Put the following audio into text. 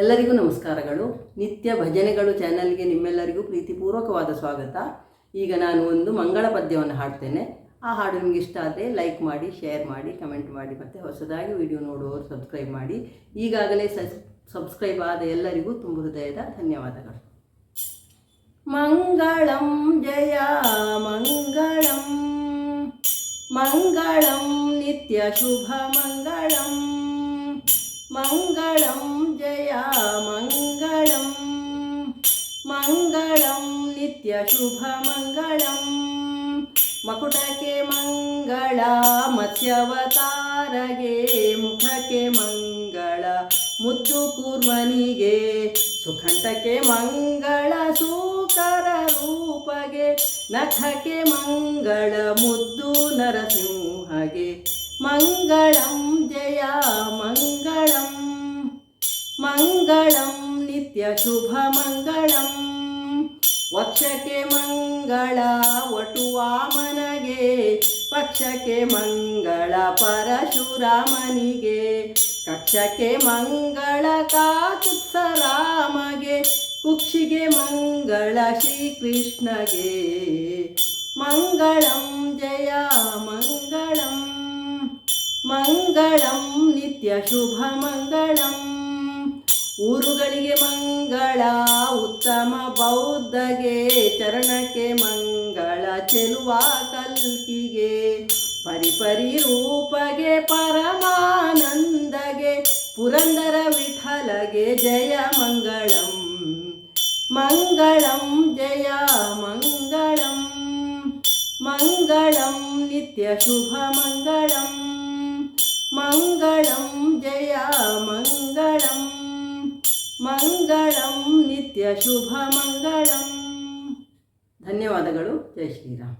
ಎಲ್ಲರಿಗೂ ನಮಸ್ಕಾರಗಳು. ನಿತ್ಯ ಭಜನೆಗಳು ಚಾನಲ್ಗೆ ನಿಮ್ಮೆಲ್ಲರಿಗೂ ಪ್ರೀತಿಪೂರ್ವಕವಾದ ಸ್ವಾಗತ. ಈಗ ನಾನು ಒಂದು ಮಂಗಳ ಪದ್ಯವನ್ನು ಹಾಡ್ತೇನೆ. ಆ ಹಾಡು ನಿಮಗೆ ಇಷ್ಟ ಆದರೆ ಲೈಕ್ ಮಾಡಿ, ಶೇರ್ ಮಾಡಿ, ಕಮೆಂಟ್ ಮಾಡಿ, ಮತ್ತು ಹೊಸದಾಗಿ ವಿಡಿಯೋ ನೋಡುವವರು ಸಬ್ಸ್ಕ್ರೈಬ್ ಮಾಡಿ. ಈಗಾಗಲೇ ಸಬ್ಸ್ಕ್ರೈಬ್ ಆದ ಎಲ್ಲರಿಗೂ ತುಂಬ ಹೃದಯದ ಧನ್ಯವಾದಗಳು. ಮಂಗಳಂ ಜಯ ಮಂಗಳಂ, ಮಂಗಳಂ ನಿತ್ಯ ಶುಭ ಮಂಗಳಂ, ಮಂಗಳಂ ಜಯ ಮಂಗಳಂ, ಮಂಗಳಂ ನಿತ್ಯ ಶುಭ ಮಂಗಳಂ. ಮಕುಟಕ್ಕೆ ಮಂಗಳ, ಮತ್ಸ್ಯವತಾರಗೆ ಮುಖಕ್ಕೆ ಮಂಗಳ, ಮುದ್ದು ಕೂರ್ಮನಿಗೆ ಸುಖಂಠಕ್ಕೆ ಮಂಗಳ, ಸೂಕರ ರೂಪಗೆ ನಖಕ್ಕೆ ಮಂಗಳ, ಮುದ್ದು ನರಸಿಂಹಗೆ ಮಂಗಳಂ ಜಯ ಮಂಗಳಂ, ಮಂಗಳಂ ನಿತ್ಯ ಶುಭ ಮಂಗಳಂ. ವಕ್ಷಕ್ಕೆ ಮಂಗಳ, ವಟುವಾಮನಗೆ ಪಕ್ಷಕ್ಕೆ ಮಂಗಳ, ಪರಶುರಾಮನಿಗೆ ಕಕ್ಷಕ್ಕೆ ಮಂಗಳ, ಕಾಕುತ್ಸರಾಮಗೆ ಕುಕ್ಷಿಗೆ ಮಂಗಳ, ಶ್ರೀಕೃಷ್ಣಗೆ ಮಂಗಳಂ ಜಯ ಮಂಗಳಂ, ಮಂಗಳಂ ನಿತ್ಯ ಶುಭ ಮಂಗಳಂ. ಊರುಗಳಿಗೆ ಮಂಗಳ, ಉತ್ತಮ ಬೌದ್ಧಗೆ ಚರಣಕ್ಕೆ ಮಂಗಳ, ಚೆಲುವ ಕಲ್ಕಿಗೆ ಪರಿಪರಿ ರೂಪಗೆ ಪರಮಾನಂದಗೆ, ಪುರಂದರ ವಿಠಲಗೆ ಜಯ ಮಂಗಳಂ, ಮಂಗಳಂ ಜಯ ಮಂಗಳಂ, ಮಂಗಳಂ ನಿತ್ಯ ಶುಭ ಮಂಗಳಂ, ಮಂಗಳಂ ಜಯ ಮಂಗಳಂ, ಮಂಗಳಂ ನಿತ್ಯ ಶುಭ ಮಂಗಳಂ. ಧನ್ಯವಾದಗಳು. ಜೈ ಶ್ರೀರಾಮ್.